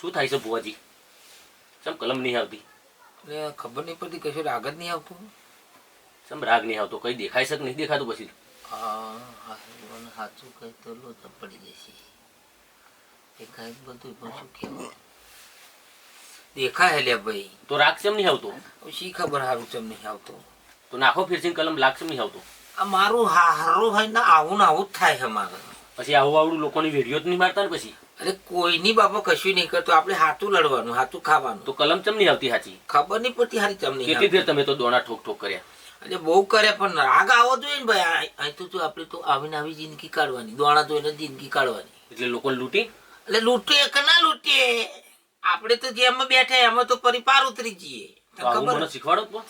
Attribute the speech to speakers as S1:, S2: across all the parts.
S1: શું થાય છે ભુવાજી? ચમ કલમ નહીં આવતી?
S2: એટલે ખબર નહીં પડતી, કશું રાગ જ નહીં આવતું.
S1: ચમ રાગ નહીં આવતો? કઈ દેખાય છે કે નહીં દેખાતું? પછી
S2: સાચું કઈ તો લોટ પડી જશે. દેખાય બધું પણ શું કહેવાય, દેખાય લે ભાઈ.
S1: તો રાગ ચમ નહીં આવતો?
S2: શી ખબર સારું ચમ નહીં આવતો.
S1: તો નાખો ફેરથી કલમ, લાગ ચમ નહીં આવતો?
S2: આ મારું હારું હોય ને આવું ને આવું જ થાય છે મારે.
S1: પછી આવું આવડું લોકોની વિડીયો જ નહીં મારતા ને પછી?
S2: અરે કોઈની બાપા કશું નહીં કરતો, આપણે હાથું લડવાનું, હાથું ખાવાનું.
S1: તો કલમ ચમ નહીં આવતી સાચી?
S2: ખબર નહીં પડતી હારી ચમ નહીં.
S1: કેટલી ફેર તમે તો દોણા ઠોક ઠોક કર્યા?
S2: એટલે બહુ કરે પણ રાગ આવો જોઈએ ને ભાઈ. અહીં તો આપણે તો આવીને આવી જિંદગી કાઢવાની, દોણા જોઈને જિંદગી કાઢવાની.
S1: એટલે લોકોને લૂંટી?
S2: એટલે લૂંટીએ કે ના લૂંટીએ, આપણે તો જેમાં બેઠા એમાં તો ફરી પાર ઉતરી જઈએ.
S1: મને શીખવાડો તો.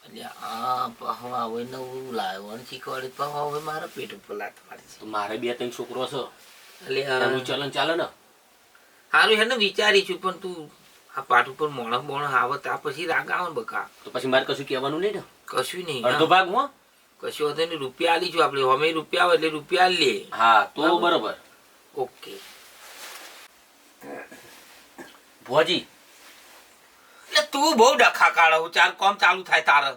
S2: એટલે આ પહવા હવે નવું લાવ્યો અને શીખવાડે પહવા હવે મારા પેટ ઉપર લાત મારે છે.
S1: તો મારે 2-3 છોકરો છે,
S2: એટલે
S1: એનું ચલન ચાલે ને.
S2: સારું છે ને, વિચારી છું પણ તું આ પાટ ઉપર મોણસ આવે ત્યાં પછી રાગ આવે ને બકા.
S1: તો પછી મારે કશું કહેવાનું નહીં ને?
S2: કશું નહીં,
S1: અડધો ભાગ હું
S2: કશું હતો ને. રૂપિયા આલી છું આપણે, અમે રૂપિયા આવે એટલે રૂપિયા લે.
S1: હા તો બરોબર.
S2: ઓકે
S1: ભુવાજી,
S2: એટલે તું બહુ ડખા કાઢો. ચાર કામ ચાલુ થાય તારે.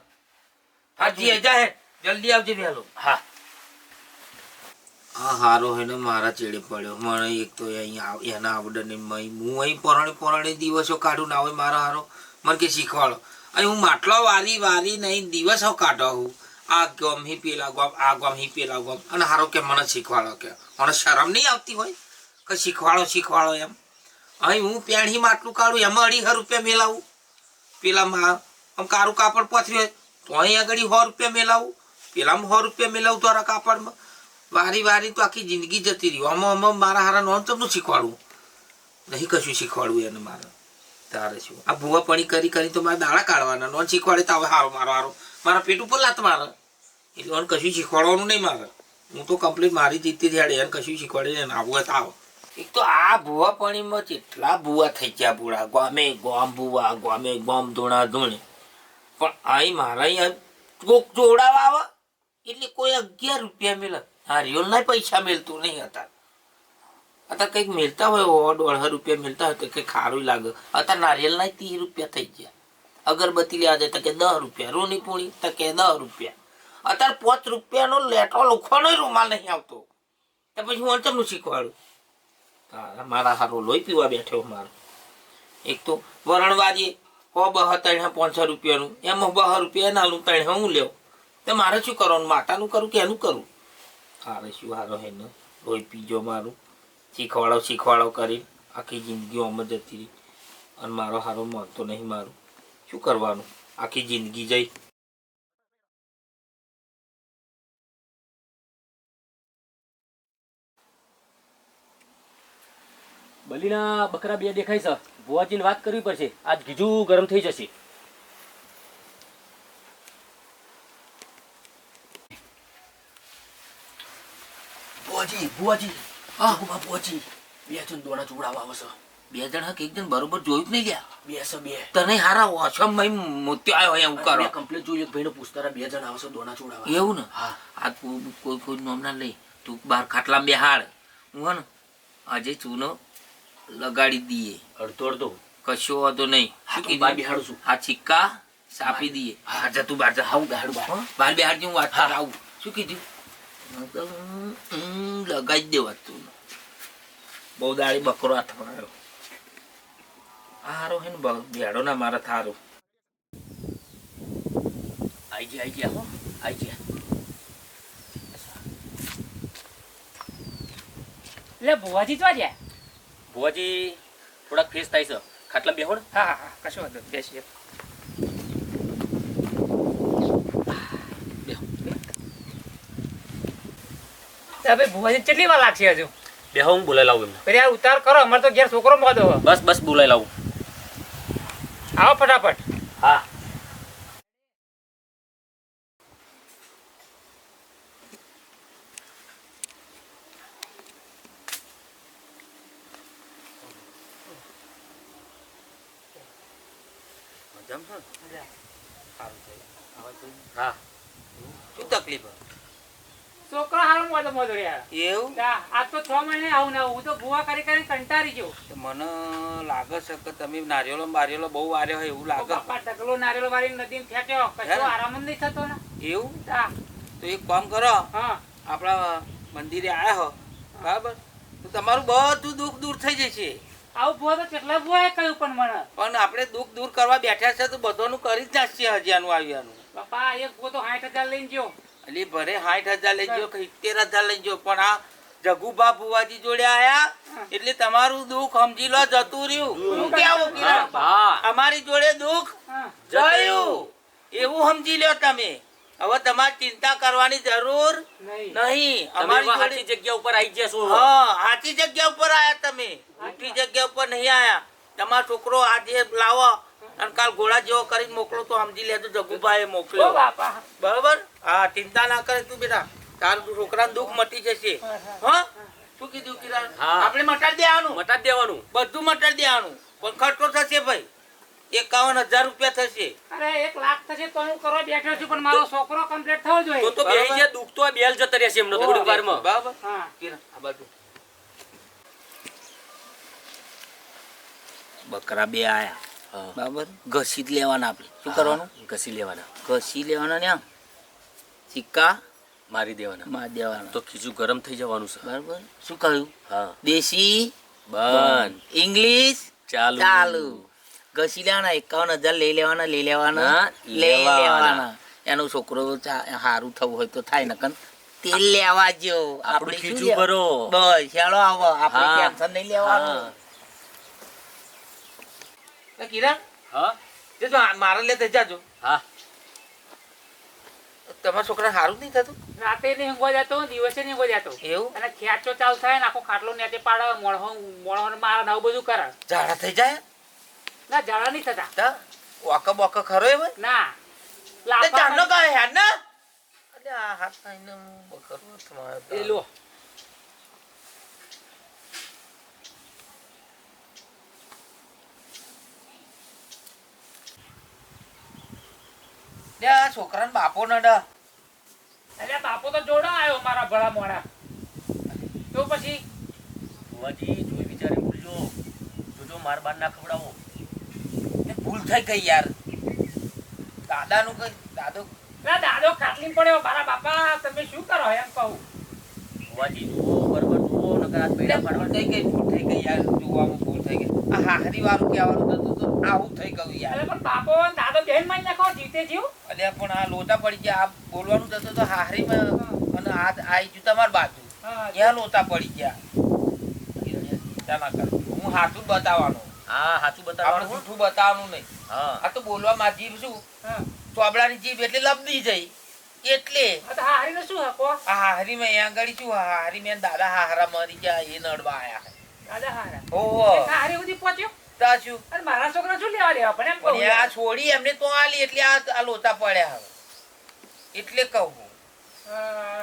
S2: હાજી જા હે, જલ્દી આવજે વહેલો.
S1: હા
S2: હા હારો હે ને મારા ચેડે પડ્યો. મને એક તો અહીંયા એના આવડે ને હું અહીં પરણે દિવસો કાઢું ના હોય મારા હારો. મને કે શીખવાડો. અહીં હું માટલો વારી નહીં દિવસો કાઢો હું. આ ગમ હી પેલા ગમ, આ ગમ હી પેલા ગમ. અને હારો કે મને શીખવાડો. કે મને શરમ નહીં આવતી હોય કે શીખવાડો એમ. અહીં હું પેણી માટલું કાઢું, એમાં 2.5 રૂપિયા મેલાવું. પેલામાં આમ કારું કાપડ પથર્યું તો અહીં આગળ 100 રૂપિયા મેલાવું, પેલામાં 100 રૂપિયા મેલાવું તારા કાપડમાં. વારી તો આખી જિંદગી જતી રહી. આમાં મારા હારા નોન તમને શીખવાડવું નહીં, કશું શીખવાડવું એને મારે. તારે શું આ ભૂવાપણી કરી તો મારે દાડા કાઢવાના. નોન શીખવાડે તો હવે હારો મારા પેટ ઉપર લાત મારે. એટલે એને કશું શીખવાડવાનું નહીં મારે. હું તો કમ્પ્લીટ મારી જીતતી થયાડે, એને કશું શીખવાડે ને આવું તો આવો. એક તો આ ભૂવાપણીમાં કેટલા ભૂવા થઈ ગયા પૂરા. ગામે ગોમ ભૂવા, ગામે ગોમ ધોણા ધોણે. પણ અહીં મારા અહીંયા કોક જોડાવા આવે એટલે કોઈ 11 રૂપિયા મેળે. હા રિયોલ ના પૈસા મેળતું નહીં હતા. અત્યારે કંઈક મેળતા હોય 100-150 રૂપિયા મેળતા હોય તો કંઈક સારું લાગે. અત્યારે નારિયેલ ના 30 રૂપિયા થઈ ગયા. અગરબત્તી લેવા જાય તો કે 10 રૂપિયા, રોની પૂણી તો કે 10 રૂપિયા. અત્યારે 5 રૂપિયાનો લેટો લખવાનો રૂમાલ નહીં આવતો. તો પછી હું તમને શીખવાડું. મારા સારો લોહી પીવા બેઠો મારો. એક તો વરણવાદીએ 500 રૂપિયાનું, એમાં 2 રૂપિયા ના લઉં 3 હું લેવું. તો મારે શું કરવાનું? માતાનું કરું કે એનું કરું? હારે શું હારો હે ને લોહી પીજો મારું. શીખવાડો કરી આખી જિંદગી આમ જ જતી રહી. અને મારો હારો મળતો નહીં. મારું શું કરવાનું? આખી જિંદગી જઈ.
S1: બલીના બકરા 2 દેખાય છે. ભુવાજીને વાત કરવી પડશે, આજ ગીજું ગરમ થઈ જશે. ભુવાજી
S2: હા
S1: ભુવાજી, 2 જણ દોણા ચોડાવા આવે છે.
S2: 2 જણ હક 1 જણ બરોબર જોયું જ નહીં લ્યા.
S1: 2
S2: તને હારા ઓછમ મોત્યો આવ્યો એમ કરો.
S1: કમ્પ્લીટ જોયું. એક ભાઈને પૂછતા 2 જણ આવે છે દોણા ચોડાવા.
S2: એવું ને?
S1: હા.
S2: આ કોઈ નામ ના લઈ. તું બહાર ખાટલા બેહાડ. હું હે ને આજે ચૂનો લગાડી દઈએ.
S1: અડધો
S2: કશો વાંધો નહીં.
S1: શું કીધું? બહાર બેહાડું છું.
S2: આ સિક્કા સાપી દઈએ.
S1: હા જા તું બહાર જા. હા હું બેહાડું બહાર.
S2: બહાર બેહાડજે, હું વાત આવું. શું કીધું? લગાઈ જ દેવા તું. બહુ દાડી બકરો હાથમાં આવ્યો. હારો હે ને બેડો ના મારા થારો.
S1: આઈ ગયા હો, આઈ ગયા.
S3: એટલે ભુવાજી તો ગયા.
S1: ભુવાજી થોડાક ફ્રેશ થાય છે. ખાટલા બેહોડ.
S3: હા કશું વાંધો નહીં, બેસીએ. હવે ભુવાજી કેટલી વાર લાગશે હજુ?
S1: બેહો, હું બોલાઈ લાવું એમને.
S3: પછી આ ઉતાર કરો, અમારે તો ઘેર છોકરો મોદો.
S1: બસ બોલાઈ લાવું.
S3: આવો ફટાફટ.
S1: હા
S2: હા શું તકલીફ?
S3: છોકરો હારો મોઢો મોઢો રહ્યા.
S2: એવું
S3: આજ તો 6 મહિને આવું ને આવું. હું તો ભૂવા કરી કરીને કંટાળી ગયો.
S2: તો મને લાગે છે કે તમે નારિયેલો બારિયેલો બહુ વાર્યો હોય એવું લાગે.
S3: બાપા ઢગલો નારિયેળ વાળી નદીમાં ફેંક્યો. કશો આરામ જ નહીં થતો ને.
S2: એવું
S3: તા.
S2: તો એક કામ કરો,
S3: હા
S2: આપણા મંદિરે આયા હો બરાબર, તો તમારું બધું દુઃખ દૂર થઈ જશે.
S3: આવું ભૂવા તો કેટલા ભૂવાએ કહ્યું પણ મને.
S2: પણ આપણે દુઃખ દૂર કરવા બેઠા છે તો બધાનું કરી જ નાખશે હજારનું આવ્યાનું.
S3: બાપા એક ભૂવો તો 60,000 લઈને ગયો.
S2: એટલે ભરે 60,000 લઈ ગયો કે 70,000 લઈ ગયો, પણ આ જગુબા બુવાજી જોડે આયા એટલે તમારું દુઃખ સમજી લો જતું રહ્યું. હું કેવું કિરણ?
S1: હા
S2: અમારી જોડે દુઃખ
S3: હા
S2: જયું એવું સમજી લો તમે. હવે તમારે ચિંતા કરવાની જરૂર
S3: નહીં.
S2: નહીં.
S1: તમે
S2: અમારી
S1: એવા
S2: જોડે
S1: સાચી જગ્યા ઉપર આવી ગયા છો.
S2: હા સાચી જગ્યા ઉપર આયા તમે, ઊંટી જગ્યા ઉપર નહીં આયા. તમારો છોકરો આજે લાવો અને કાલ ઘોડા જેવો કરીને મોકલો તો સમજી લેજો જગુભાઈ
S3: ઓ
S2: મોકલ્યો.
S3: બાપા.
S2: બરોબર? હા ચિંતા ના કરે તું બેટા, તારું છોકરાનું દુઃખ મટી જશે. હા શું કીધું કિરણ?
S1: હા.
S2: આપણે મટાડી દેવાનું,
S1: મટાડી દેવાનું.
S2: બધું મટાડી દેવાનું, પણ ખર્ચો થશે ભાઈ 51,000 રૂપિયા થશે.
S3: અરે 1 લાખ થશે તો હું કરવા બેઠો છું, પણ મારો છોકરો કમ્પ્લીટ થવો જોઈએ.
S1: તો બેહી જે દુઃખ તો આ બેલ જતો રહેશે એમનો થોડીક વારમાં.
S2: બરાબર
S3: હા
S2: કિરણ આ બાજુ બકરા બે આયા
S1: હા.
S2: બરાબર, ઘસી જ લેવાના આપણે. શું કરવાનું?
S1: ઘસી લેવાના,
S2: ઘસી લેવાના ને આમ સિક્કા
S1: મારી દેવાના.
S2: માર દેવાના.
S1: તો ખીચું ગરમ થઈ જવાનું છે.
S2: બરાબર. શું કહ્યું?
S1: હા
S2: દેશી
S1: બંધ
S2: ઇંગ્લિશ
S1: ચાલુ
S2: ચાલુ. ઘસી લેવાના, 51,000 લઈ લેવાના, લઈ લેવાના,
S1: હા,
S2: લઈ
S1: લેવાના.
S2: લેવાના. એનો છોકરો સારું થવું હોય તો થાય, નકર તેલ લેવા જો.
S1: આપણું
S2: શું
S1: ખીચું
S2: લેવા?
S1: ભરો.
S2: બસ ચાલો આવો, આપણે
S1: હા.
S2: ટેન્શન નહીં લેવાનું.
S1: હા.
S2: તો કિરણ
S1: હા
S2: જજો, મારા લેતા જાજો.
S1: હા
S2: તમારા છોકરા સારું નહીં થતું?
S3: રાતે નહીં ઊંઘવા જતો, દિવસે નહીં ઊંઘવા જતો.
S2: એવું?
S3: અને ખેંચો ચાલુ થાય ને આખો ખાટલો નેચે પાડે, મોણો મારે નવું બધું કરે.
S2: ઝાડા થઈ જાય?
S3: ના ઝાડા નહીં થતા.
S2: તા વાકા બોકા ખરો એ ભાઈ?
S3: ના
S2: તે
S3: લાફા
S2: ચાંદનો કહે હેડ ને? અલે આ હાથ ખાઈને બકરો તમારો તો.
S3: એ લો.
S2: લે આ છોકરાનો બાપો નડા.
S3: અરે બાપો તો જોડો આવ્યો મારા ભલા મોણા. તો પછી
S1: બુવાજી જોઈ વિચારે બોલજો, જોજો માર બાર ના ખવડાવો.
S2: એ ભૂલ થઈ ગઈ યાર. દાદાનું કઈ દાદો
S3: ના દાદો ખાટલી પડ્યો. મારા બાપા તમે શું કરો એમ કહું.
S1: બુવાજી જુઓ બરોબર જુઓ, નકર આ પેડા
S2: ભૂલ
S1: પાડવા.
S2: થઈ ગઈ, ભૂલ થઈ ગઈ યાર. જોવામાં ભૂલ થઈ ગઈ. આ હાહરી વાળું કહેવાનું થતું તો આવું થઈ ગયું યાર.
S3: અરે પણ બાપો અને દાદો બેન માં નાખો જીતે જીવ.
S2: અલ્યા પણ આ લોટા પડી ગયા. આ બોલવાનું થતું તો હાહરીમાં અને આ આઈ ગયું તમારી બાજુ.
S3: હા
S2: ત્યાં લોટા પડી ગયા. ચિંતા ના કરો, હું હાથું બતાવવાનું,
S1: હા સાચું
S2: આપણે
S1: બતાવવાનું.
S2: જૂઠું બતાવવાનું નહીં.
S1: હા
S2: આ તો બોલવા માં જીભ શું,
S3: હા
S2: ચોબડાની જીભ એટલે લબડી જઈ એટલે.
S3: આ તો હારીને શું હકો
S2: આ હાહરી માં અહીંયા આગળ શું, હાહરી માં દાદા હાહરા મરી ગયા એ નડવા આયા.
S3: દાદા હારા.
S2: ઓહો
S3: હારી સુધી પહોંચ્યો.
S2: તા શું
S3: અરે મારા છોકરા શું લેવા દેવા પણ એમ કહું
S2: પણ આ છોડી એમને તો આલી એટલે આ લોચા પડ્યા હવે એટલે કહું.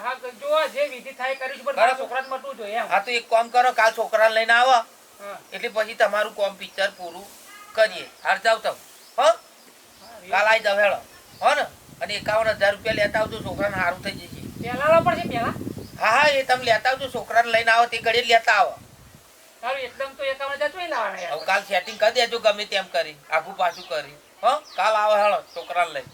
S3: હા તો જો જે વિધિ થાય કરીશું, પણ મારા છોકરાને મટવું જોઈએ એમ.
S2: હા તો એક કામ કરો, કાલ છોકરા લઈને આવો
S3: હા.
S2: એટલે પછી તમારું કોમ પિક્ચર પૂરું કરીએ. હાર જાવ તમે હો, કાલ આવી જાવ હેળો હો ને. અને 51,000 રૂપિયા લેતા આવજો, છોકરાને સારું થઈ જશે.
S3: પહેલા લાવવા પડશે પહેલા.
S2: હા હા એ તમે લેતા આવજો, છોકરાને લઈને આવો તે ઘડીએ લેતા આવો.
S3: તારું એકદમ તો 51,000 ચોઈ લાવવાના યાર.
S2: હવે કાલ સેટિંગ કરી દેજો ગમે તેમ કરી, આગું પાછું કરી હો. કાલ આવો હેળો છોકરાને લઈ.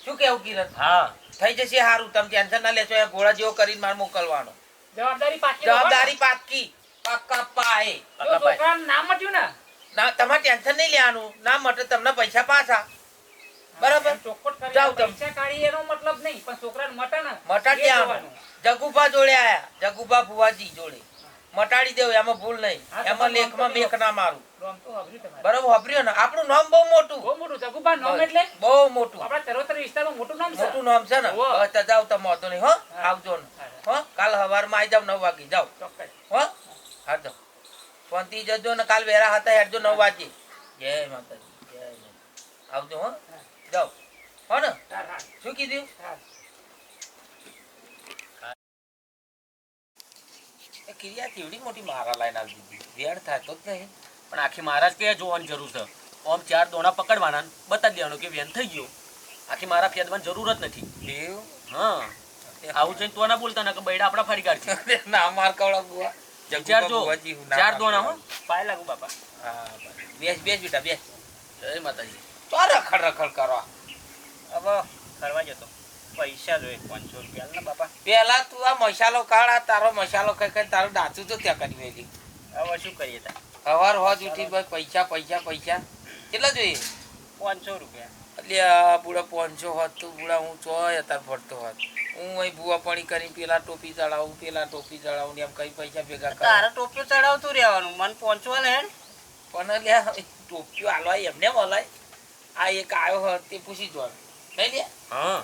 S2: શું કેવું કિરણ?
S1: હા
S2: થઈ જશે સારું, તમે ટેન્શન ના લેશો. એ ઘોડા જેવો કરીને મારે મોકલવાનો.
S3: જવાબદારી પાકી
S2: જવાબદારી પાકી પાક્કા પાએ.
S3: જો છોકરાનું નામ મટ્યું ને
S2: ના તમારે ટેન્શન નહીં લેવાનું, ના મટે તમને પૈસા પાછા. બરાબર
S3: એમ ચોખ્ખટ કરી
S2: જાઓ તમે.
S3: પૈસા કાઢી એનો મતલબ નહીં, પણ છોકરાને મટે ને
S2: મટાડી
S3: એ
S2: દેવાનું.
S3: જોવાનું.
S2: જગુભા જોડે આયા, જગુભા ભુવાજી જોડે મટાડી દેવું, એમાં ભૂલ નહીં.
S3: હા,
S2: એમાં
S3: તમારું
S2: લેખમાં
S3: નામ તો
S2: મેખ ના મારું.
S3: રોમ તો હબર્યું તમારે.
S2: બરાબર વાપર્યો ને? આપણું નામ બહુ મોટું,
S3: બહુ મોટું જગુભા નામ એટલે
S2: બહુ મોટું,
S3: આપણા ચરોતર વિસ્તારમાં મોટું નામ છે.
S2: મોટું નામ છે ને.
S3: હોવે.
S2: બસ તો જાઓ તમે, વાંધો નહીં હો.
S3: હા.
S2: આવજો ને હો. કાલ સવારમાં આવી જાવ 9 વાગે જાઓ
S3: ચોક્કસ.
S2: હો. હા જાઓ શાંતિ જજો ને. કાલ વેરા હતા હેડજો 9 વાગે. જય માતાજી, જય માતા. આવજો હો. જાઓ હો ને.
S3: હા, હા,
S2: શું કીધું?
S3: હા.
S2: એ ક્રિયા કેવડી મોટી મારા લાઈન આવી દીધી, વેડ થતો જ નહીં.
S1: પણ આખી મહારાજ કે જોવાની જરૂર છે. ઓમ 4 દોણા પકડવાના ને બતાવી દેવાનું કે વેન થઈ ગયો. આખી મારા ફેદવાની જરૂર જ નથી.
S2: એવું?
S1: હા આવું છે તો ના બોલતા ને કે બૈડા આપડા ફરી કાઢશે.
S2: ના માર કવડા બુઆ
S1: વિચારજો,
S2: બુઆજી, ના
S1: 4 દોણા
S2: માર
S1: હો. પાય લાગુ બાપા.
S2: હા બેસ બેસ બેટા બેસ.
S1: જય માતાજી.
S2: તો રખડ રખડ કરો.
S3: હવે ફરવા જતો પૈસા જોઈએ 500 રૂપિયા ને બાપા.
S2: પેલા તું આ મસાલો કાઢ, આ તારો મસાલો ખાઈ ખાઈ તારું દાંતું તો ત્યાં કરી મેલી.
S3: હવે શું કરીએ તા?
S2: હવાર હોજ ઉઠી બસ પૈસા પૈસા પૈસા કેટલા જોઈએ?
S3: 500 રૂપિયા.
S2: એટલે આ બુડા 500 હોત તું બુડા હું ચોય અત્યારે ફરતો હોત. હું અહીં બુઆ પાણી કરી પેલા ટોપી ચડાવું પેલા ટોપી ચડાવું ને એમ કઈ પૈસા ભેગા કર.
S3: તારા ટોપિયો ચડાવતું રહેવાનું, મને 500 લે.
S2: પણ લ્યા ટોપીઓ હાલવાય એમને હલાય. આ એક આવ્યો હોત તે પૂછી જોવાનું નહીં લે
S1: હા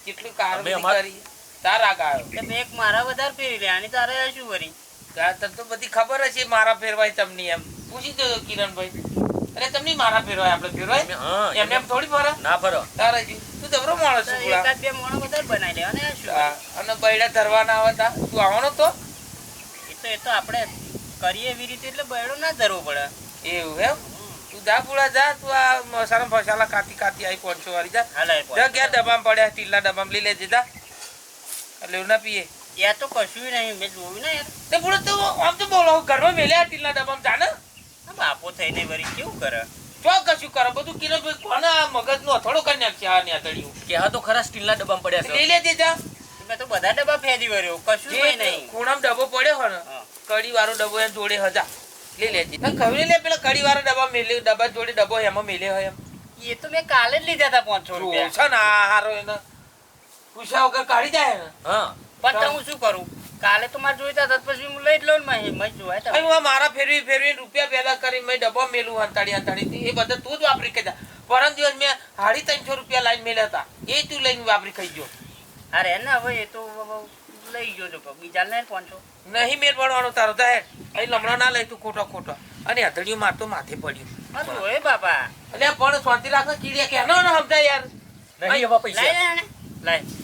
S2: કેટલું કાર
S1: અમે અમાર-
S2: કરી તારા આવ્યો.
S3: તે મેં એક મારા વધારે ફેરી લે અને તારે શું કરી?
S2: તને તો બધી ખબર હશે મારા ફેરવાય તમને એમ પૂછી દો કિરણભાઈ. અરે તમને મારા ફેરવાય આપણે ફેરવાય
S1: હા
S2: એમને એમ થોડી ફરે
S1: ના ફરો.
S2: તારે જી તું જબરો માણસ
S3: તો
S2: છું બુડા.
S3: એકાદ બે મોણો વધારે બનાવી લે અને આ શું
S2: હા, અને બૈડા ધરવાના આવે તા તું આવવાનો તો
S3: એ તો આપણે કરીએ એવી રીતે એટલે બૈડો ના ધરવો પડે.
S2: એવું એમ તું જા બુડા જા તું આ મસાલા ફસાલા કાતી કાતી આવી 500 વાળી જા
S3: હાલે
S2: જા ક્યાં ડબ્બામાં પડ્યા સ્ટીલના ડબ્બામાં લઈ લેજે જા એટલે એવું ના પીએ
S3: યાર તો કશું નહીં મેં જોયું ને યાર.
S2: તે બુડા તો આમ તો બોલો ઘરમાં મેલ્યા સ્ટીલના ડબ્બામાં જા ને
S3: આ બાપો થઈને વળી કેવું કરે?
S2: તો કશું કરે બધું કિરણભાઈ કોને આ મગજનો અથડો કરી નાખશે આ નેતળિયું
S1: કે હા તો ખરા સ્ટીલના ડબ્બામાં પડ્યા છે.
S2: લઈ લેજે જા
S3: મેં તો બધા ડબ્બા ફેરી વર્યો કશું
S2: જે
S3: કઈ નહીં.
S2: ખૂણામાં ડબ્બો પડ્યો હોય ને
S3: હા.
S2: કડી વાળો ડબ્બો એમ જોડે હજા લઈ લેજે તને ખબર લે પેલા કડી વાળો ડબ્બા મેલે ડબ્બા જોડે ડબ્બો એમાં મેલે હોય એમ
S3: એ તો મેં કાલે જ લીધા હતા 500 રૂપિયા.
S2: છે ને આ હારો એને પૂછ્યા વગર કાઢી જાય ને
S1: હા
S3: પણ તો હું શું કરું? કાલે તો મારે જોઈતા હતા પછી હું લઈ જ લઉં ને મેં જોયા હતા.
S2: અહીં હું આ મારા ફેરવી ફેરવી રૂપિયા પેદા કરી મેં ડબ્બો મેલું હંતાડી હંતાડી એ બધા તું જ વાપરી ખાઈ પરમ દિવસ મેં 350 રૂપિયા લાઈન મેલ્યા હતા એ તું લઈને વાપરી ખાઈ ગયો
S3: અરે ને હવે એ તો હવે લઈ ગયો છો બીજા ને 500.
S2: નહીં મેળ પડવાનો તારો તાહેર અહીં લમણો ના લઈ તું ખોટો ખોટો અને હથડિયું મારતો માથે પડ્યું
S3: હા જોયે બાપા.
S2: એટલે પણ શાંતિ રાખ કીડિયા કે ન સમજાય યાર
S1: નહીં એવા પૈસા.
S3: લાય ને લાય
S2: તું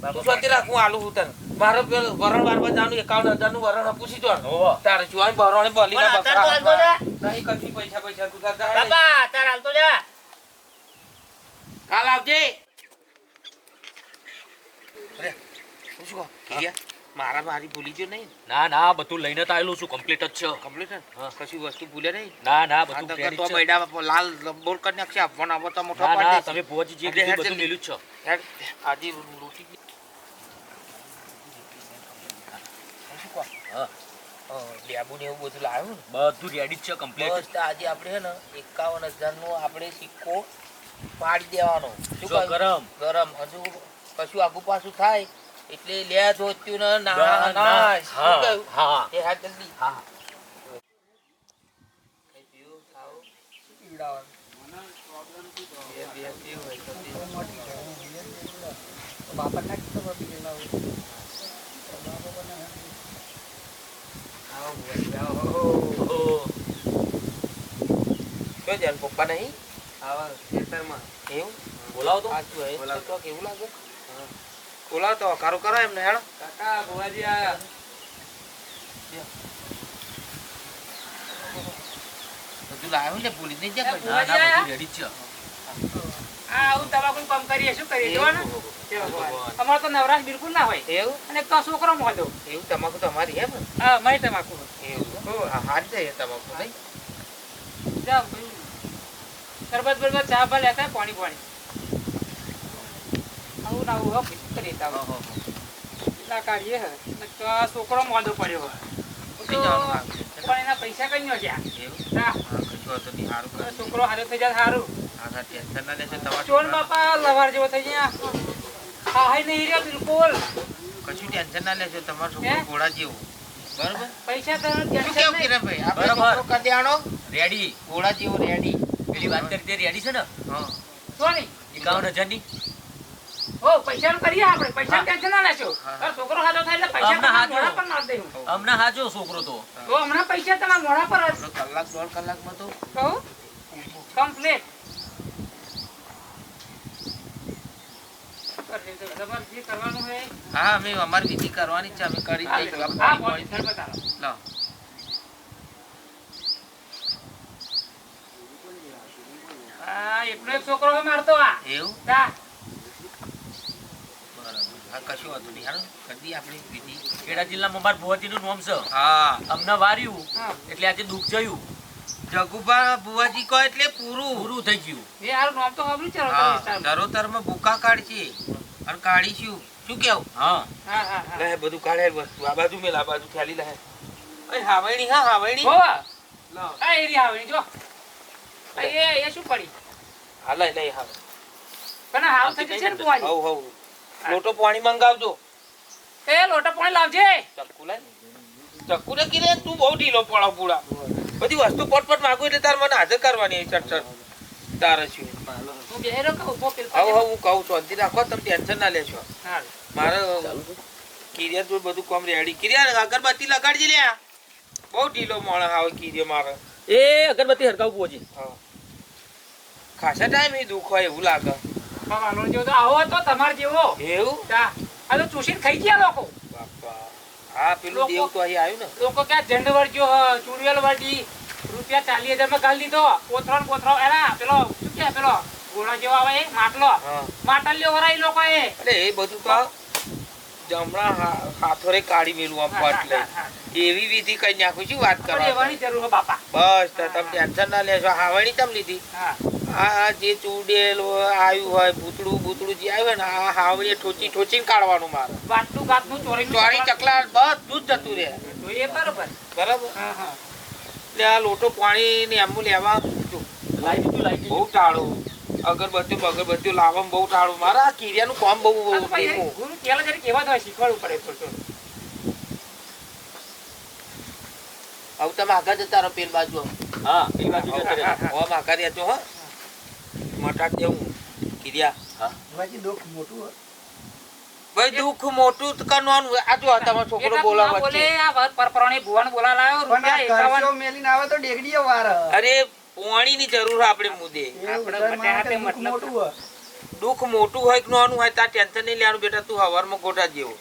S3: બાપા
S2: શાંતિ રાખ હું આલું હું તને મારો પેલો વરણ વારવા જવાનું 51,000 નું વરણ પૂછી જો
S1: હોવે.
S2: તારે જો અહીં ભરવાને બલી
S3: પણ
S2: ના
S3: અત્યારે તો હાલતો
S2: બકરા નહીં કદી પૈસા પૈસા તું તાર જા.
S3: બાપા તાર હાલતો જા.
S2: કાલ આવજે અરે હું શું કહું કીડિયા મારા મારી ભૂલી ગયો નહીં
S1: ના ના બધું લઈને તો આવેલું છું કમ્પ્લીટ જ છે.
S2: કમ્પ્લીટ ને
S1: હા.
S2: કશી વસ્તુ ભૂલે નહીં
S1: ના ના
S2: આ
S1: બધું
S2: તો
S1: ready
S2: તો
S1: જ છે.
S2: બૈડા લાલ બોલ કરી નાખશે આપવાનો આવતો મોટો
S1: ના ના
S2: પાડી
S1: તમે ભુવાજી જે
S2: અરે
S1: કીધું
S2: હેડ
S1: બધું
S2: જલ્દી.
S1: મેલું જ છે.
S2: યાર આજે લૂંટી ગઈ. હું શું કહું?
S1: હા
S2: લેબુ ને એવું બધું લાવ્યું ને
S1: બધું રેડી જ છે કમ્પ્લીટ.
S2: બસ તો આજે આપણે હે ને 51,000 નો આપણે સિક્કો પાડી દેવાનો શું
S1: જો
S2: કહ્યું?
S1: ગરમ.
S2: ગરમ હજુ કશું આગુ પાછું થાય એટલે લે જોત્યું ને ના
S1: ના,
S2: ના
S1: ના.
S2: શું
S1: હા
S2: કહ્યું?
S1: હા
S2: એ હા જલ્દી
S1: હા
S2: કઈ પીવું, ખાવું? શું પીવડાવવાનું? બે પીવું હોય તો આવો ભુવાજી, આવો.
S1: ઓહો.
S2: ક્યાં જાય? પપ્પા નહીં એવું
S1: બોલાવો તો.
S2: સાચું હોય તો કેવું લાગે બોલાવ તો કારો કરો એમને હેડો બધું લાવ્યું ને ભૂલી નહીં જાય કોઈ.
S1: ના ના બધું રેડી જ છે.
S3: આ આવું તમાકુ કામ કરીએ શું કરીએ જો ને
S1: ભગવાન.
S3: અમારે તો નવરાશ બિલકુલ ના હોય
S2: એવું
S3: અને એક તો છોકરો મોંધો.
S2: એવું તમાકુ તમારી એમ
S3: હા મય તમાકુ
S2: એવું હારી જાય તમાકુ નહીં
S3: જાઓ ભાઈ. શરબત બરબત ચા ભા લેતા હોય, પાણી પાણી આવું ના આવું હવે કરીએ તાવ ના કાઢીએ હે ને તો આ છોકરો મોંધો પડ્યો
S2: ઉઠી જવાનું
S3: તો
S2: આવે.
S3: પણ એના પૈસા કઈ ન ગયા.
S2: એવું
S3: હા,
S2: હા કશું વાંધો નહીં સારું
S3: તો
S2: કરે
S3: છોકરો હારો થઈ જાય સારું.
S2: હા ટેન્શન ના લેશો તમારે
S3: ચોલ બાપા લવાર જેવો થઈ જાય હા હાય નહીં રહ્યો બિલકુલ.
S2: કશું ટેન્શન ના લેશો તમારો
S3: હે?
S2: છોકરો ઘોડા જેવો બરોબર
S3: પૈસા તો
S2: શું
S3: ટેન્શન
S2: કેવું
S3: નહીં.
S2: કિરણભાઈ આપણે
S1: બરાબર.
S2: છોકરો કલ્યાણો
S1: રેડી.
S2: ઘોડા જેવો રેડી
S1: પેલી વાત કરી તે રેડી છે ને
S2: હા
S3: તો નહીં
S1: 51,000 ની.
S3: હો પૈસાનું કરીએ આપણે પૈસાનું ટેન્શન ના લેશો.
S1: હા.
S3: તારો છોકરો હાથો થાય એટલે પૈસા
S1: હમણાં
S3: તમારા
S1: હાથો.
S3: મોઢા પર નાખ દઉં.
S1: હમણાં હાજો છોકરો તો.
S3: તો હમણાં પૈસા તમારા મોઢા પર જ
S2: આપણો કલાક દોઢ કલાકમાં તો
S3: કહું કમ્પ્લીટ કરી દેજો. તમારે જે કરવાનું હોય
S2: હા અમે અમારી વિધિ કરવાની જ છે અમે કરી
S3: હા,
S2: દઈશું.
S3: હા,
S2: આ
S3: બોલ, શરબત આલો.
S2: લાવો.
S3: આ એકનો એક છોકરો હોય મારતો આ
S2: એવું
S3: તા.
S2: બરાબર હા કશું વાંધો નહીં. હાલો કરી આપણે વિધિ.
S1: ખેડા જિલ્લામાં અમાર ભુવાજીનું નામ છે.
S2: હા
S1: અમને વાર્યું
S3: હા.
S1: એટલે આજે દુઃખ જોયું.
S2: જગુભા બુવાજી કહો એટલે પૂરું
S1: પૂરું થઈ ગયું.
S3: એ હારું નામ તો સાંભળ્યું છે
S2: હા
S3: વિસ્તારમાં.
S2: ચરોતરમાં ભૂકા કાઢશે અને કાઢીશું. શું કેવું?
S1: હા
S3: હા હા હા
S2: લે બધું કાઢે વસ્તુ આ બાજુ મેલ, આ બાજુ ફેલી લે. અરે હાવણી, હા હાવણી.
S3: હોવા
S2: લાવ.
S3: આ એરી આવે જો આ એ શું પડી
S2: હા લઈ લઈ હાવ.
S3: પણ હાવ થઈ જશે ને બુવાજી.
S2: હવ હવ. લોટો પાણી મંગાવજો.
S3: એ લોટા પાણી લાવજે.
S2: ચક્કુ લે. ચક્કુ ને કીધે તું બહુ ઢીલો પડો પૂરા. બધી વસ્તુ પટપટ માંગુ એટલે તાર મને હાજર કરવાની ચટ તારે શું.
S3: હું બેહેરો કહું તો પેલ
S2: હવ હવ હું કહું છું અંતિ રાખો, તમે ટેન્શન ના લેશો.
S3: હાલ
S2: મારે કિરિયા તો બધું કામ રેડી. કિરિયા અગરબત્તી લગાડજે લે. બહુ ઢીલો મોણ આવે કિરિયો મારે.
S1: એ અગરબત્તી હરકાવું ભુવાજી.
S2: હા ખાસા ટાઈમ એ દુઃખ હોય એવું લાગે.
S3: બાવાનો જેવો તો આવો તો તમાર જેવો
S2: એવું?
S3: તા આ તો ચૂસીને ખાઈ ગયા લોકો.
S2: બાપા હા પેલું
S3: લોકો-
S2: દેવ તો અહીં આવ્યું ને.
S3: લોકો ક્યાં ઝંડ વળજો ચૂડિયાલ વળી રૂપિયા 40,000 માં ગાલી દીધો. કોથરો એના પેલો શું કે પેલો ઘોડો જેવો આવે એ માટલો
S2: હા
S3: માટલ્યો વરાઈ લોકો એ
S2: અરે એ બધું તો જમણા હાથોરે કાઢી મેલું આમ પટ લઈ એવી વિધિ કઈ નાખું. શું વાત કરો?
S3: લેવાની જરૂર હે બાપા.
S2: બસ તો તમે ટેન્શન ના લેશો. હાવણી તમ લીધી.
S3: હા
S2: આ જે ચૂડેલ આવ્યું હોય ભૂતળું જે આવ્યું ને આ હાવણીએ ઠોચીને કાઢવાનું મારે.
S3: વાટલું ગાતનું ચોરી
S2: ચોરી ચકલા બધું જ જતું રહે.
S3: તો એ બરોબર.
S2: બરાબર?
S3: હા હા
S2: એટલે આ લોટો પાણી ને એમ લેવા
S1: લાવી દીધું
S2: બહુ ટાળું. અગરબત્તીઓ લાવવામાં બહુ ટાળું. મારા આ કિરિયાનું કામ બહુ
S3: આ તો ભાઈ
S2: ધીમું.
S3: ગુરુ પેલા જરી કેવા તો શીખવાડવું પડે થોડું.
S2: હવે તમે આગળ જતા રહો પેલ બાજુ.
S1: હા એ બાજુ જતા રહ્યા.
S3: હા.
S2: હવે આગળ રહેજો હો. મટાડ દેવું કિરિયા.
S4: ભાઈ દુઃખ મોટું હોય.
S2: ભાઈ દુઃખ મોટું કરવાનું. આ જો તમારો છોકરો
S3: એટલા
S2: બોલા
S3: તું ના બોલે,
S2: વચ્ચે.
S3: આ પરપરોણી ભુવન બોલા લાવ્યો
S4: પણ આ
S3: રૂપિયા 51.
S4: કરશો મેલીને આવે તો ડેગડીએ વાર.
S2: અરે પાણીની જરૂર આપણે મુદ્દે.
S3: આપણે
S4: એવું
S3: બધા હાથે
S4: દુઃખ
S3: મતલબ-
S4: મોટું હોય.
S2: દુઃખ મોટું હોય કે નાનું હોય તાર ટેન્શન નહીં લેવાનું બેટા. તું હવારમાં ગોટા જેવો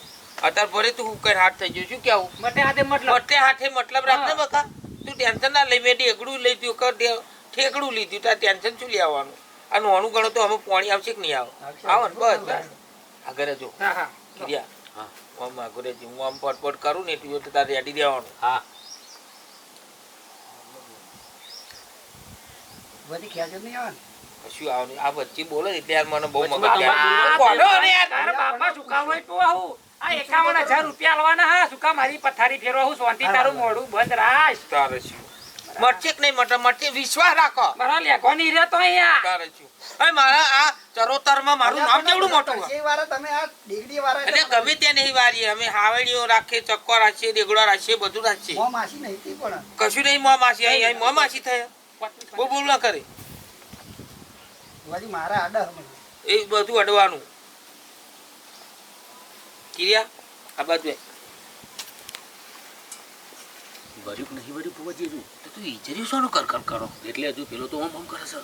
S2: અત્યારે ભરે તું કઈ હાથ થઈ ગયો. શું કેવું?
S3: મટે હાથે મતલબ
S2: મટે હાથે મતલબ રાખ ને બકા. તું ટેન્શન ના લઈ. મેં ઢેકડું લઈ દીધું ઠેકડું લીધું. તાર ટેન્શન શું લેવાનું? આ નોનું ગણો તો અમે પાણી આવશે કે નહીં આવે? આવો ને બસ બસ. આગળ જો
S3: હા હા
S2: કિરિયા.
S1: હા.
S2: આમ આગળ રહેજે. હું આમ પટપટ કરું ને એટલું તારે રેડી દેવાનું.
S1: હા
S4: બધી ખેંચ જ નહીં આવે ને.
S2: કશું આવે નહીં. આ વચ્ચે બોલે ને એટલે યાર મને બહુ મગજ
S1: વચમાં
S2: જાય.
S3: આ
S2: કોનો રે યાર?
S3: તારા બાપા ચુકાવો તો આવું. આ 51,000 રૂપિયા આલવાના હા સુકા મારી પથારી ફેરવા હું શાંતિ તારું મોઢું બંધ રાખ.
S2: તારે શું? મરચે કે નહીં મટે? મરચે વિશ્વાસ રાખો.
S3: મારા લેખો નહીં રહેતો અહીંયા.
S2: તારે શું? હવે મારા આ ચરોતરમાં મારું નામ કેવડું મોટું હોય.
S4: કરશે વાળા તમે આ ડેગડીએ વાળા
S2: એટલે ગમે તે નહીં વારીએ. અમે હાવણીઓ રાખીએ, ચક્કો રાખીએ, દેગડો રાખીએ, બધું રાખીએ.
S4: મોં માસી નહીં તી પણ.
S2: કશું નહીં. મોં માસી અહીં મોં માસી થયા. બહુ બોલ ના કરે.
S4: ભાઈ મારા આડા હમણાં.
S2: એ બધું અડવાનું. કિરિયા આ બાજુ આય.
S1: ભર્યું નહીં ભર્યું ભુવાજી હજુ.
S2: તો તું ઈજર્યું શાનું કર કરો?
S1: એટલે હજુ પેલો તો આમ કરે છે.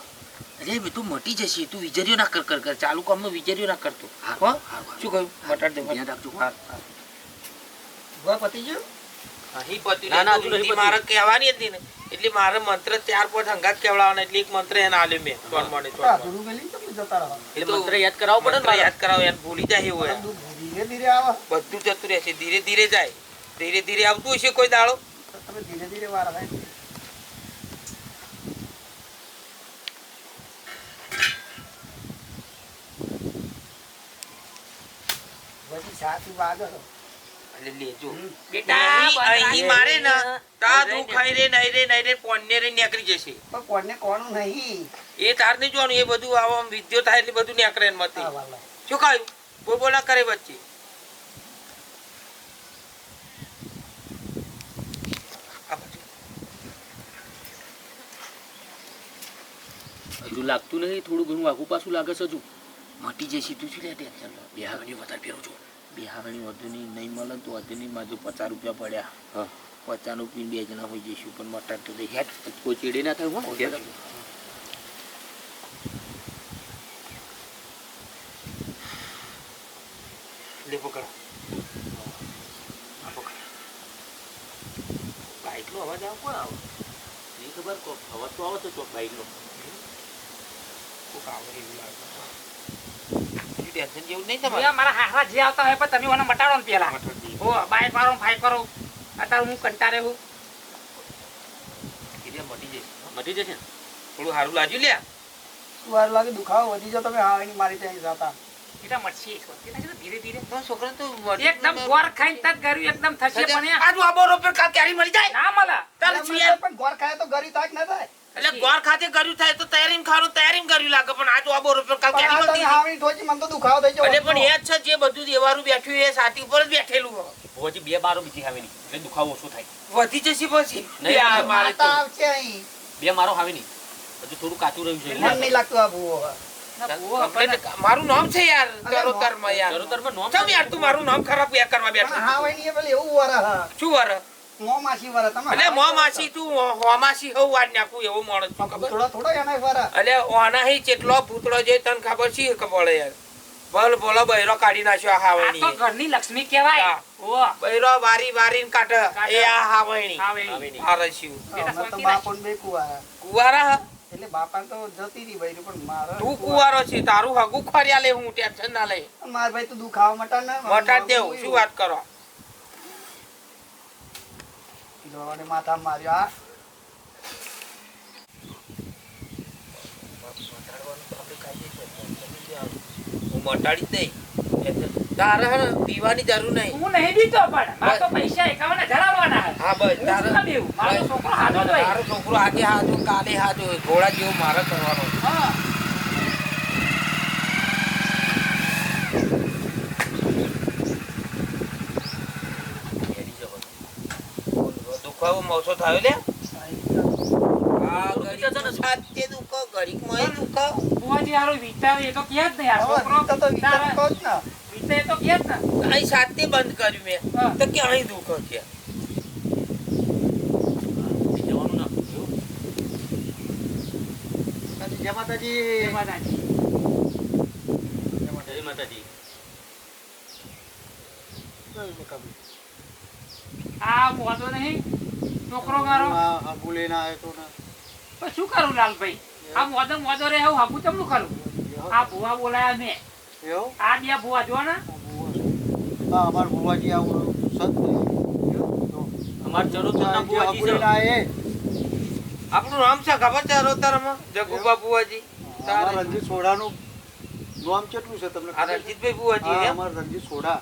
S2: અરે મેં તું મટી જશે. તું વીજર્યો ના કર ચાલુ કામમાં વીજર્યો ના કરતો. હો શું કહ્યું? મટાડ દે.
S1: ધ્યાન રાખજો.
S2: હા, હા.
S4: ભુવા પતી ગયું?
S2: અહીં પતી
S1: ના, ના,
S2: નહીં.
S1: હજુ નહીં
S2: વિધિ
S1: પતી.
S2: મારે કહેવાની હતી ને એટલે મારે મંત્ર 4-5 હંગાત કહેવડાવવાના. એટલે એક મંત્ર એને આલ્યો મેં. ચોનમણે.
S4: તો આ ધૂળું મેલીને તમે જતા રહો.
S1: એટલે મંત્ર યાદ કરાવવો પડે ને
S2: મંત્ર
S1: મારે.
S2: યાદ કરાવો. એને ભૂલી જાય એવું હોય.
S4: બધું ધીરે ધીરે આવે.
S2: બધું જતું રહેશે. ધીરે ધીરે જાય. ધીરે ધીરે આવતું હશે કોઈ દાડો.
S4: તો તમે ધીરે ધીરે વાર આવે. પછી સાથી વાગે તો.
S2: એટલે લેજો.
S3: બેટા
S2: અહીં મારે ને તા તું ખાઈ રે નહીં રે પોણને રે નીકળી જશે.
S4: પણ કોને કોનું નહીં.
S2: એ તાર નહીં જોવાનું. એ બધું આવા વિદ્યો થાય એટલે બધું નીકળે ને મતે.
S4: હા વાલા.
S2: શું કહ્યું? બોલ ના કરે વચ્ચે. આ બાજુ.
S1: હજુ લાગતું નહીં. થોડું ઘણું આગું પાછું લાગે છે હજુ. મટી જશે. તું શું લે ટેન્શન લે. બે હાવણી વધારે ફેરવું છું.
S2: બે હાવણી વધુ નહીં મળે તો વધુ નહીં. મારે 50 રૂપિયા પડ્યા.
S1: હા
S2: 50 નું પીને 2 જણા હોઈ જઈશું. પણ મટાડ તો દઈ.
S1: હેડ કોઈ ચીડી ના થાય. હો હેડ.
S2: લે પકડ. આ પકડ. બાઈક નો અવાજ આવે. કોણ આવે?
S1: નહીં ખબર કોક અવાજ તો આવે છે ચોક બાઈકનો.
S2: કોક આવે એવું લાગે. ટેન્શન જેવું નહીં
S3: ભૂયા,
S2: તમારે
S3: મારા હારા જે આવતા હોય પણ તમે મને મટાડો ને પેલા
S2: મટાડી દઈએ.
S3: હો બાઈક મારો ફાઈક કરો અત્યારે હું કંટાળે હું
S2: કીધે મટી જશે
S1: મટી જશે ને?
S2: થોડું સારું લાગ્યું લ્યા
S4: શું વાર લાગે દુખાવો વધી જાવ તમે હા એની મારી ત્યાં જતા
S3: એટલે મટશે ધીરે ધીરે
S2: તો છોકરાને તો
S3: એકદમ ગોર ખાઈને તજ ગળ્યું એકદમ થશે પણ યાર
S2: આજુ આબો રોપે કાલ ક્યારે મળી જાય
S3: ના મળે
S2: તારે છીએ
S4: પણ ગોળ ખાય તો ગરી તાક ના થાય
S2: એટલે ગોળ ખાતે કર્યું થાય તો તૈયારી ખાવાનું તૈયારી કર્યું લાગે પણ આજુ આબો રોપે કાલ
S4: પણ
S2: ક્યારે
S4: આ તમે
S2: મળતી
S4: હાવણી ઠોચી મને તો દુખાવો થઈ
S2: એટલે
S4: જાય
S2: પણ એ જ છે જે બધું દેવારું બેઠું એ સાથી ઉપર જ બેઠેલું હોય.
S1: ભુવાજી 2 બારો બીજી આવે નહીં એટલે દુખાવો ઓછો થાય.
S2: વધી જશે પછી
S1: નહીં,
S2: આ મારે તો
S4: માતા આવશે અહીં
S1: 2 મારો આવે નહીં હજુ થોડું કાચું રહ્યું છે
S4: મને નહીં લાગતું આ ભૂવો
S2: મારું નામ છે યાર ચરોતરમાં યાર
S1: ચરોતરમાં નામ
S2: ચમ યાર તું મારું નામ ખરાબ યાર કરવા બેઠો
S4: પણ હા વળી પેલી એવું વરા હા
S2: શું વર
S4: મો માસી વરા તમે
S2: એટલે મો માસી તું હોમાસી હો વાડ નાખું એવો માણસ છું ખબર
S4: થોડો થોડો એના વરા
S2: એટલે ઓના હી ચેટલો ભૂતળો જે તને ખબર છે કે પડે યાર ભલ ભોલો બૈરો કાઢી નાખ્યો આ
S3: આ તો
S2: હાવણી
S3: ઘરની લક્ષ્મી કહેવાય
S2: હા.
S3: ઓ
S2: બૈરો વારી વારીને કાઢે એ આ હાવણી
S3: આવે
S2: આ રસ્યું
S4: અમે તો બાપોને બે કુવારા
S2: કુવારા હ?
S4: એટલે બાપા તો જતી રહી ભાઈ પણ મારો
S2: તું કુવારો છે તારું હગું ખોર્યા લે હું ટેન્શન ના લે
S4: માર ભાઈ તું દુખાવો મટા ને
S2: મટાડ દેવું શું વાત કરો
S4: જોને માથા માર્યો આ
S2: હું મટાડી જ દઈ તારે હે ને પીવાની જરૂર નહીં
S3: હું નહીં દીધો પણ મારે તો પૈસા 51,000 આલવાના હે
S2: હા બસ
S3: હું શું કામ દેવું? મારો છોકરો હાજો જ હોય.
S2: તારો છોકરો આજે હાજો કાલે હાજો ઘોડા જેવો મારે કરવાનો
S3: હા
S2: દુખાવો મોસો થયો લે આ ઘડી સાતે દુખો ઘડીક માં દુખો
S3: બુઆજી હારો વિચાર એ તો કે જ નહીં આ
S4: હવે
S3: છોકરો
S4: વિચાર તો વિચાર
S3: તારા-
S4: કહો જ ને
S3: વિચાર તો કે જ ને
S2: અહીં સાતે બંધ કર્યું મેં
S3: હા.
S2: તો કે અહીં દુખો છે
S1: જવાનું ના એવું?
S4: જય માતાજી
S3: એ માતાજી.
S1: જય માતાજી.
S3: આ મોદો નહીં છોકરો મારો
S4: ભૂલે ના આવ્યો તો
S3: પણ શું કરું લાલભાઈ આ મોદો મોદો રે હું હાબુ ચમનું કરું આ ભુવા બોલાયા મેં
S4: એવું
S3: આ બે ભુવા જો ને
S4: હા અમાર ભુવાજી આવું સત
S1: અમાર ચરોતરના ભુવાજી છે.
S2: આપણું નામ છે ખબર છે રોતરમાં જગુબા બુવાજી તારે
S4: રણજીત સોડાનું નામ કેટલું છે તમને
S2: આ રણજીતભાઈ બુવાજી
S4: હા,
S2: હે
S4: અમાર રણજીત સોડા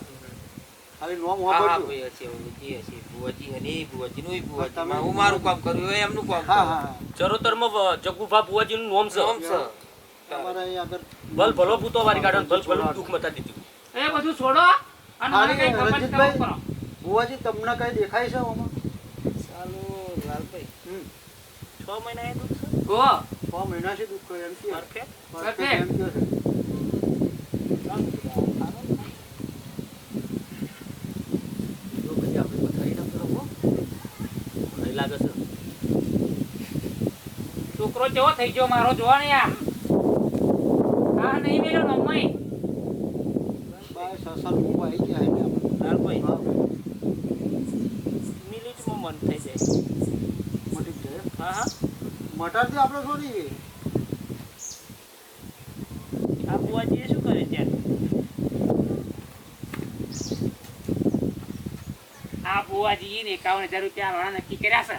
S4: ખાલી નામ
S2: હા હા
S4: વાપરજો
S2: ભાઈ હશે બુવાજી હશે બુવાજી હે ને બુવાજી નું બુવાજી
S4: તમે
S2: હું મારું કામ કર્યું હોય એમનું કામ
S4: હા
S2: કર્યું.
S4: હા
S1: ચરોતરમાં જગુભા ભુવાજીનું નામ છે.
S2: નામ છે
S4: તમારે અહીં આગળ
S1: ભલ ભલો પૂતો વારી કાઢો ને ભલ ભલું દુઃખ મટાડી દીધું.
S3: એ બધું છોડો અને મને કઈ ખબર છે
S4: રણજીતભાઈ.
S3: કરો
S4: ભુવાજી તમને કઈ દેખાય છે આમાં
S2: ચાલો લાલભાઈ
S1: 6 મહિના એ દુઃખ છે.
S3: ઓ
S4: 6 મહિનાથી દુઃખ કરે એમ કે
S1: Perfect.
S4: Perfect એમ કે છે
S1: જો પછી આપણે પથારી ના કરો હો. મને લાગે છે
S3: છોકરો કેવો થઈ ગયો મારો જોવા ને યાર આ નહીં મેલ્યો નમ્મય
S4: બાય સસર હું આવી ગયા એટલે આપણે
S1: લાલભાઈ
S4: હા,
S1: મિનિટમાં મન થઈ જાય.
S4: મટી જ જાય
S1: હા હા
S4: મટાડથી આપણે છોડી
S1: આ ભુવાજીએ શું કરે ત્યાં?
S3: આ બુવાજી ને 51,000 રૂપિયા આલવાના નક્કી કર્યા છે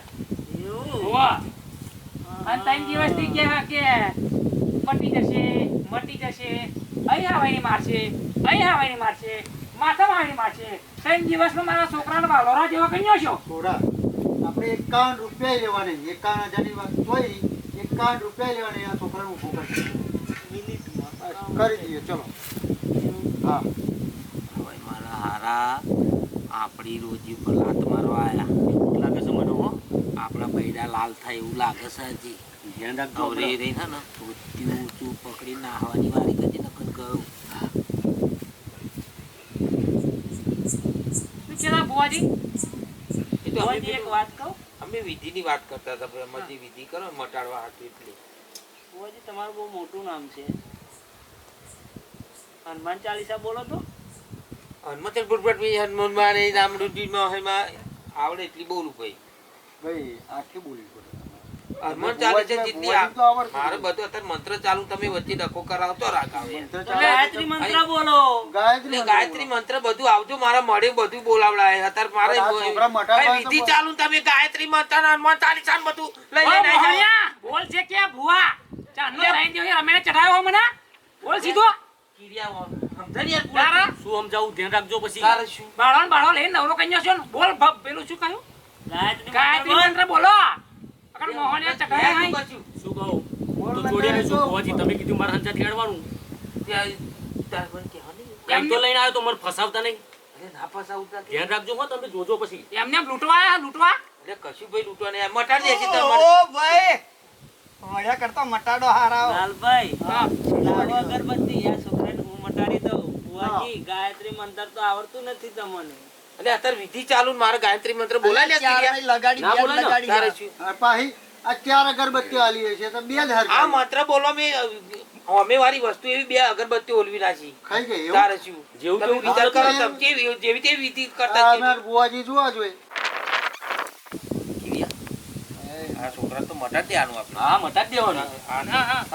S1: એવું?
S3: ઓ અને 3 દિવસથી કહેવા કે મટી જશે અહીં આવીને મારશે અહીં આવીને મારશે માથામાં આવીને મારશે 3 દિવસમાં મારા છોકરાને વાલોરા જેવો કર્યો છો
S4: થોડા આપણે 51 રૂપિયા લેવાની 51,000 ની વાત હોય 51 રૂપિયા લેવાની આ છોકરાનું ઊભું કરી કરી દઈએ ચલો હા
S2: હવે મારા હારા આપણી રોજી ઉપર લાત મારવા આયા
S1: એવું લાગે છે મને હો.
S2: આપણા બૈડા લાલ થાય એવું લાગે છે હજી
S1: ધ્યાન રાખજો
S2: ગૌરી
S1: આપણે.
S2: રહી ને ધોતિયું તું પકડી નાહવાની વારી કરી નકર ગયું
S3: શું કહેતા બુવાજી
S2: એ તો
S1: ભુવાજી એક વાત કહું.
S2: અમે વિધિની વાત કરતા હતા ભાઈ અમે જે વિધિ કરો ને મટાડવા હાટું એટલે
S1: ભુવાજી તમારું બહુ મોટું નામ છે. હનુમાન ચાલીસા બોલો તો.
S2: હનુમંતર પુરપટ ભાઈ હનુમાનમાં ને રામરુદ્રીમાં એમાં આવડે એટલી બોલું ભાઈ
S4: ભાઈ આખી બોલવી પડે
S2: હરમન ચાલે છે જીતની
S4: ભુવાજી તો આવડતું
S2: મારે બધું અત્યારે મંત્ર ચાલુ તમે વચ્ચે ડખો કરાવતો રાખાવે
S4: મંત્ર
S1: એટલે
S4: ચાલે.
S1: ગાયત્રી મંત્ર બોલો.
S4: ગાયત્રી
S2: એટલે ગાયત્રી મંત્ર બધું આવજો મારા મળે બધું બોલાવડાય અત્યારે મારે
S4: આ છોકરા મોટા
S2: ભાઈ
S4: ભાઈ તો
S2: વિધિ
S4: બોલ.
S2: ચાલુ તમે ગાયત્રી મંત્ર ને હનુમાન ચાલીસા ને બધું લઈ
S3: ઓ
S2: લઈને આવી જાઓ.
S3: મોહણિયા, બોલ છે કે ભુવા ચાંદલો સાઈન દેવ રમેને ચઢાવ્યો મને બોલ સીધો
S2: કિરિયા સમજાય યાર
S3: તારા
S1: શું સમજાવું ધ્યાન રાખજો પછી.
S2: તારે શું
S3: બાળો લઈને નવરો કન્યા છો ને બોલ પેલું શું કહ્યું ગાયત્રી
S1: બોલ.
S3: મંત્ર બોલો અગર મોહણિયા ચઢાવ્યા નહીં.
S1: શું કહું
S4: બોલ
S1: તો
S4: ને
S1: જોડે
S4: ગાય
S1: શું
S4: તો.
S1: ભુવાજી તમે કીધું મારા હંચાથી હેડવાનું
S2: ત્યાં તાર પણ કહેવાનું
S1: કંઈ તો લઈને આવ્યો તો મને ફસાવતા નહીં.
S2: અરે ના ફસાવતા કે.
S1: ધ્યાન રાખજો હો તમે જોજો પછી.
S3: એમને એમ લૂંટવા
S2: એટલે કશું ભાઈ લૂંટવા નહીં મટાડી દેશે તમારે
S4: ઓ ભાઈ મળ્યા કરતા મટાડો હારાઓ.
S5: લાલભાઈ
S3: હા
S5: લાવો અગરબત્તી આ છોકરાને હું મટાડી દઉં બુઆજી ગાયત્રી મંત્ર તો આવડતું નથી તમને
S2: એટલે અત્યારે વિધિ ચાલુ ને મારે ગાયત્રી મંત્ર બોલાય ને કિરિયા
S4: લગાડી
S1: ના
S4: બે
S1: બોલાય ને.
S4: લગાડી
S2: તારે શું
S4: આ પાહી આ 4 અગરબત્તીઓ આલી છે તો 2 જ હરગાઈ.
S2: આ મંત્ર બોલો મેં અમે વાળી વસ્તુ એવી 2 અગરબત્તી ઓલવી નાખી
S4: ખાઈ ગઈ એવું.
S2: તારે શું
S1: જેવું
S2: તમે
S1: તેવું
S2: વિચાર કરો
S4: વિચાર
S2: તમે જેવી તેવી વિધિ
S4: આ
S2: કરતા
S4: અમાર બુવાજી જોવા જોઈએ.
S2: આ છોકરા તો મટાડી દેવાનું આપણે
S1: હા મટાડી દેવાનું.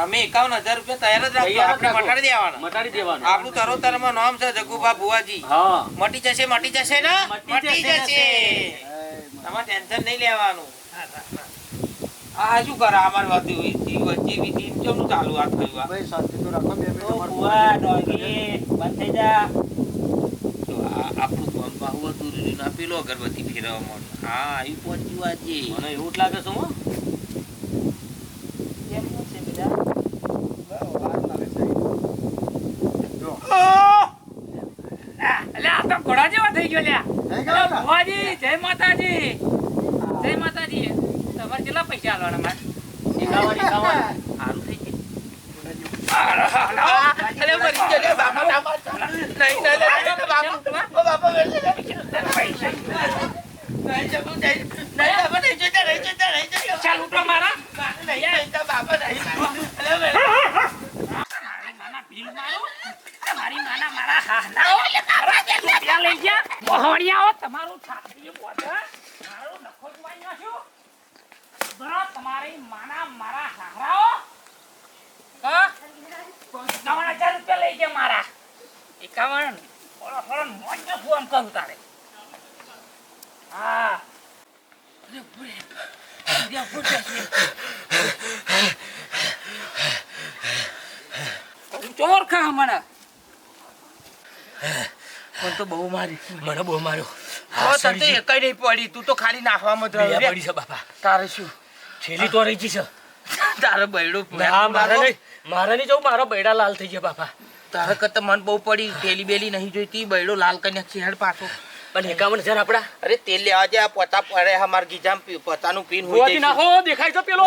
S2: અમે 51,000 રૂપિયા તૈયાર જ રાખજો
S1: તૈયાર જ
S2: આપણે
S1: રાખો.
S2: મટાડી દેવાના
S1: મટાડી દેવાનું.
S2: આપણું તરોતરમાં નામ છે જગુભા ભુવાજી
S1: હા
S2: મટી જશે ને
S1: મટી
S2: મટી
S1: જશે.
S2: જશે તમારે ટેન્શન નહીં લેવાનું આ શું કરે અમારી વાત વચ્ચે વિધિ કેમનું ચાલુ આ થયું આ
S4: ભાઈ શાંતિ તો રાખો 2 મિનિટ
S5: ઓ
S4: અમારે
S5: બુઆ ડોગી બંધ થઈ જા
S2: તો આ આપણું કોણ બાહુ હતું રીનું ના પેલો અગરબત્તી ફેરવવા માંડ હા આવી પહોંચ્યું આજે
S1: મને એવું જ લાગે છે હો.
S5: કેમનું છે બેટા
S4: વાર લાગે છે. જો
S3: એટલે આ તો ઘોડા જેવા થઈ ગયો લ્યા
S4: થઈ ગયો ને?
S3: ભુવાજી જય માતાજી તમારે કેટલા પૈસા આલવાના મારે
S1: એકાવન.
S2: સારું થઈ ગયું અરે મરી ગયો લે બાપા બાપા નહીં બાપુ ઓ બાપા નહીં જવું નહીં બાપા નહીં જોતા
S3: ચાલ ઉઠો મારા
S2: બાપા નહીં
S3: માના ભીલ મારો તમારી માના મારા હાહનાઓ રૂપિયા લઈ ગયા મોહણિયાઓ તમારું છાતી બોધે મારું નખો જોઈ નાખ્યું બરો તમારી માના મારા હાહરાઓ હા 51,000 રૂપિયા લઈ ગયા મારા 51 ઓળો મોજો ફોન કરું તારે હા ચોર ખા મને
S2: પણ તો બહુ મારી
S1: મને બહુ માર્યો.
S2: ઓ તને તો એકઈ નહીં પડી તું તો ખાલી નાખવામાં જ
S1: બે
S2: રહ્યો
S1: પડી છે બાપા.
S2: તારે શું
S1: છેલ્લી તો રહી ગઈ છે.
S2: તારે બૈડું
S1: ના મારે નહીં જવું. મારો બૈડા લાલ થઈ ગયા બાપા.
S2: તારે કરતા મન બહુ પડી તેલી બેલી નહીં જોઈતી બૈડો લાલ કન્યા છેડ પાછો
S1: પણ 51,000 આપડા
S2: અરે તેલ લેવા જાય પોતા પડે અમાર ગીજામ પોતાનું પીન હોય
S1: ભુવાજી નાખો દેખાય છે પેલો.